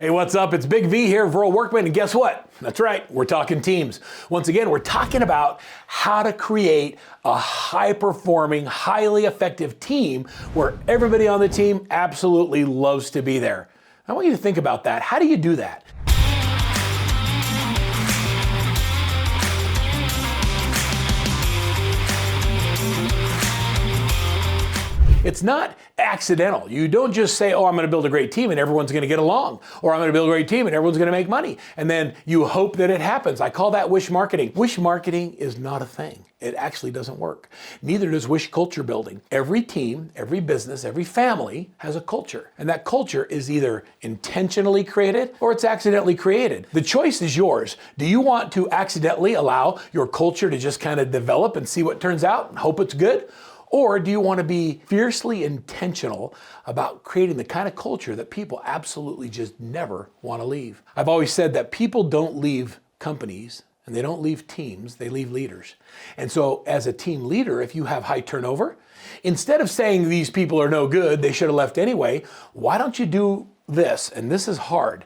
Hey, what's up? It's Big V here, Verl Workman, and guess what? That's right, we're talking teams. Once again, we're talking about how to create a high-performing, highly effective team where everybody on the team absolutely loves to be there. I want you to think about that. How do you do that? It's not accidental. You don't just say, oh, I'm going to build a great team and everyone's going to get along, or I'm going to build a great team and everyone's going to make money, and then you hope that it happens. I call that wish marketing. Wish marketing is not a thing. It actually doesn't work. Neither does wish culture building. Every team, every business, every family has a culture, and that culture is either intentionally created or it's accidentally created. The choice is yours. Do you want to accidentally allow your culture to just kind of develop and see what turns out and hope it's good? Or do you want to be fiercely intentional about creating the kind of culture that people absolutely just never want to leave? I've always said that people don't leave companies and they don't leave teams, they leave leaders. And so as a team leader, if you have high turnover, instead of saying these people are no good, they should have left anyway, why don't you do this? And this is hard.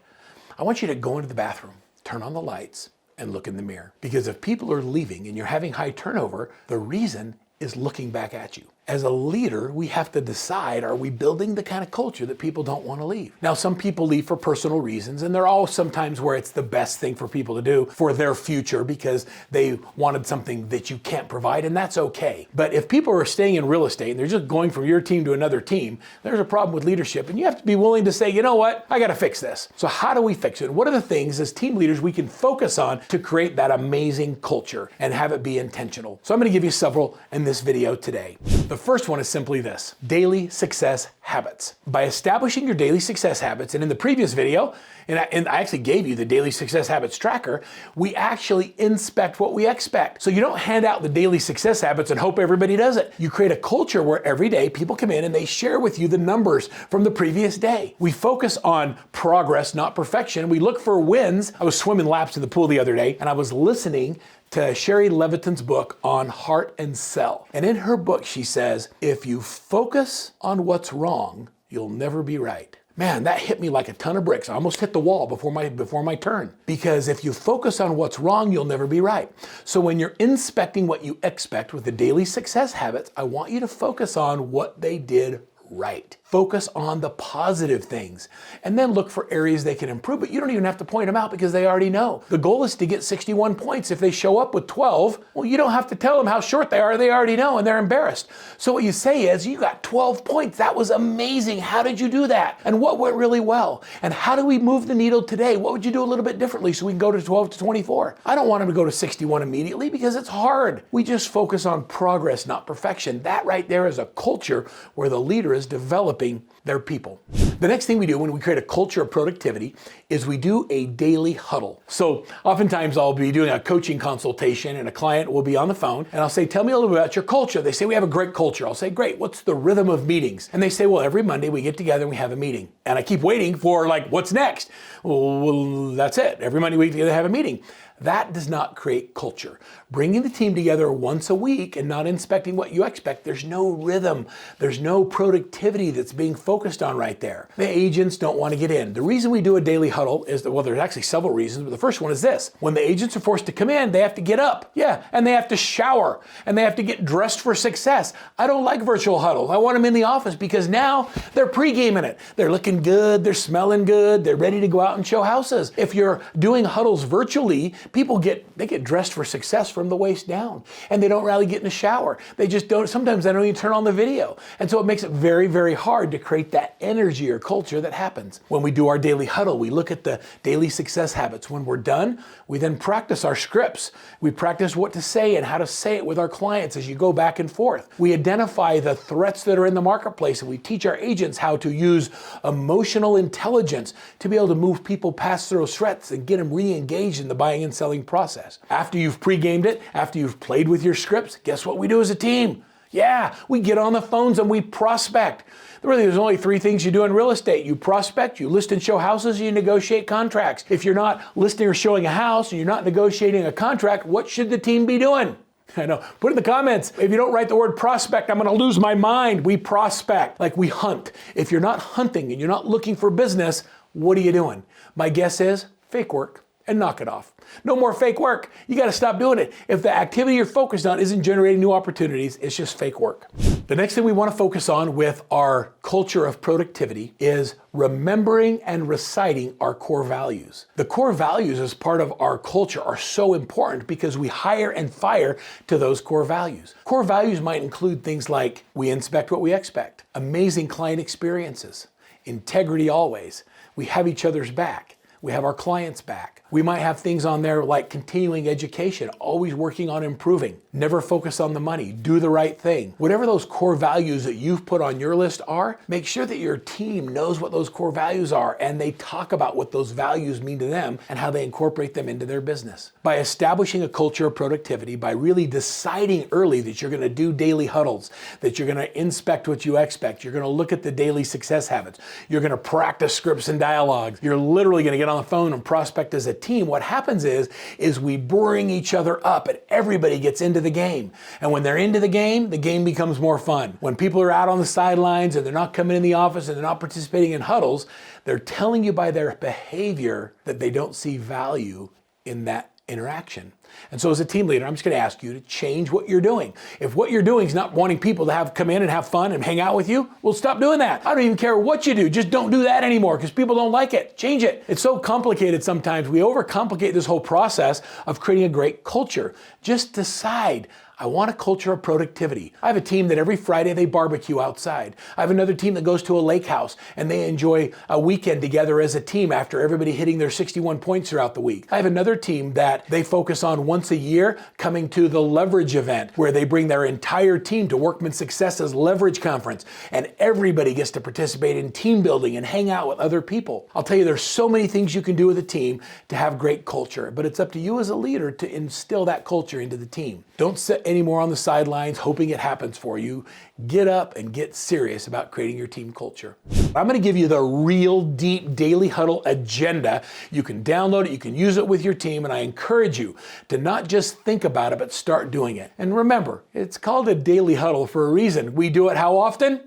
I want you to go into the bathroom, turn on the lights, and look in the mirror. Because if people are leaving and you're having high turnover, the reason is looking back at you. As a leader, we have to decide, are we building the kind of culture that people don't want to leave? Now, some people leave for personal reasons, and there are all sometimes where it's the best thing for people to do for their future because they wanted something that you can't provide, and that's okay. But if people are staying in real estate and they're just going from your team to another team, there's a problem with leadership, and you have to be willing to say, you know what, I got to fix this. So how do we fix it? What are the things as team leaders we can focus on to create that amazing culture and have it be intentional? So I'm going to give you several in this video today. The first one is simply this: daily success habits. By establishing your daily success habits, and in the previous video, and I actually gave you the daily success habits tracker, we actually inspect what we expect. So you don't hand out the daily success habits and hope everybody does it. You create a culture where every day people come in and they share with you the numbers from the previous day. We focus on progress, not perfection. We look for wins. I was swimming laps in the pool the other day and I was listening to Sherry Leviton's book on Heart and Sell. And in her book, she says, if you focus on what's wrong, you'll never be right. Man, that hit me like a ton of bricks. I almost hit the wall before my turn. Because if you focus on what's wrong, you'll never be right. So when you're inspecting what you expect with the daily success habits, I want you to focus on what they did right. Focus on the positive things and then look for areas they can improve, but you don't even have to point them out because they already know. The goal is to get 61 points. If they show up with 12, well, you don't have to tell them how short they are. They already know and they're embarrassed. So what you say is, you got 12 points. That was amazing. How did you do that? And what went really well? And how do we move the needle today? What would you do a little bit differently so we can go to 12 to 24? I don't want them to go to 61 immediately because it's hard. We just focus on progress, not perfection. That right there is a culture where the leader is developing their people. The next thing we do when we create a culture of productivity is we do a daily huddle. So oftentimes I'll be doing a coaching consultation and a client will be on the phone and I'll say, tell me a little bit about your culture. They say, we have a great culture. I'll say, great, what's the rhythm of meetings? And they say, well, every Monday we get together and we have a meeting. And I keep waiting for like, what's next? Well, that's it. Every Monday we get together and have a meeting. That does not create culture. Bringing the team together once a week and not inspecting what you expect, there's no rhythm. There's no productivity that's being focused on right there. The agents don't want to get in. The reason we do a daily huddle is that, well, there's actually several reasons, but the first one is this. When the agents are forced to come in, they have to get up. Yeah, and they have to shower and they have to get dressed for success. I don't like virtual huddles. I want them in the office because now they're pre-gaming it. They're looking good. They're smelling good. They're ready to go out and show houses. If you're doing huddles virtually, people get dressed for success from the waist down and they don't really get in the shower. They just don't, sometimes they don't even turn on the video. And so it makes it very, very hard to create that energy or culture that happens. When we do our daily huddle, we look at the daily success habits. When we're done, we then practice our scripts. We practice what to say and how to say it with our clients as you go back and forth. We identify the threats that are in the marketplace and we teach our agents how to use emotional intelligence to be able to move people past those threats and get them re-engaged in the buying and selling process. After you've pre-gamed it, after you've played with your scripts, guess what we do as a team? Yeah, we get on the phones and we prospect. Really, there's only three things you do in real estate. You prospect, you list and show houses, you negotiate contracts. If you're not listing or showing a house and you're not negotiating a contract, what should the team be doing? I know. Put in the comments. If you don't write the word prospect, I'm going to lose my mind. We prospect like we hunt. If you're not hunting and you're not looking for business, what are you doing? My guess is fake work and knock it off. No more fake work. You got to stop doing it. If the activity you're focused on isn't generating new opportunities, it's just fake work. The next thing we want to focus on with our culture of productivity is remembering and reciting our core values. The core values as part of our culture are so important because we hire and fire to those core values. Core values might include things like we inspect what we expect, amazing client experiences, integrity always, we have each other's back, we have our clients' back. We might have things on there like continuing education, always working on improving, never focus on the money, do the right thing. Whatever those core values that you've put on your list are, make sure that your team knows what those core values are and they talk about what those values mean to them and how they incorporate them into their business. By establishing a culture of productivity, by really deciding early that you're going to do daily huddles, that you're going to inspect what you expect, you're going to look at the daily success habits, you're going to practice scripts and dialogues, you're literally going to get on the phone and prospect as a team. What happens is we bring each other up and everybody gets into the game. And when they're into the game becomes more fun. When people are out on the sidelines and they're not coming in the office and they're not participating in huddles, they're telling you by their behavior that they don't see value in that interaction. And so as a team leader, I'm just going to ask you to change what you're doing. If what you're doing is not wanting people to come in and have fun and hang out with you, well, stop doing that. I don't even care what you do. Just don't do that anymore because people don't like it. Change it. It's so complicated sometimes. We overcomplicate this whole process of creating a great culture. Just decide, I want a culture of productivity. I have a team that every Friday they barbecue outside. I have another team that goes to a lake house and they enjoy a weekend together as a team after everybody hitting their 61 points throughout the week. I have another team that they focus on once a year coming to the leverage event where they bring their entire team to Workman Success's leverage conference and everybody gets to participate in team building and hang out with other people. I'll tell you, there's so many things you can do with a team to have great culture, but it's up to you as a leader to instill that culture into the team. Don't sit anymore on the sidelines hoping it happens for you. Get up and get serious about creating your team culture. I'm going to give you the real deep daily huddle agenda. You can download it, you can use it with your team, and I encourage you to not just think about it, but start doing it. And remember, it's called a daily huddle for a reason. We do it how often?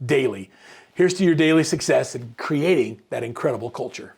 Daily. Here's to your daily success in creating that incredible culture.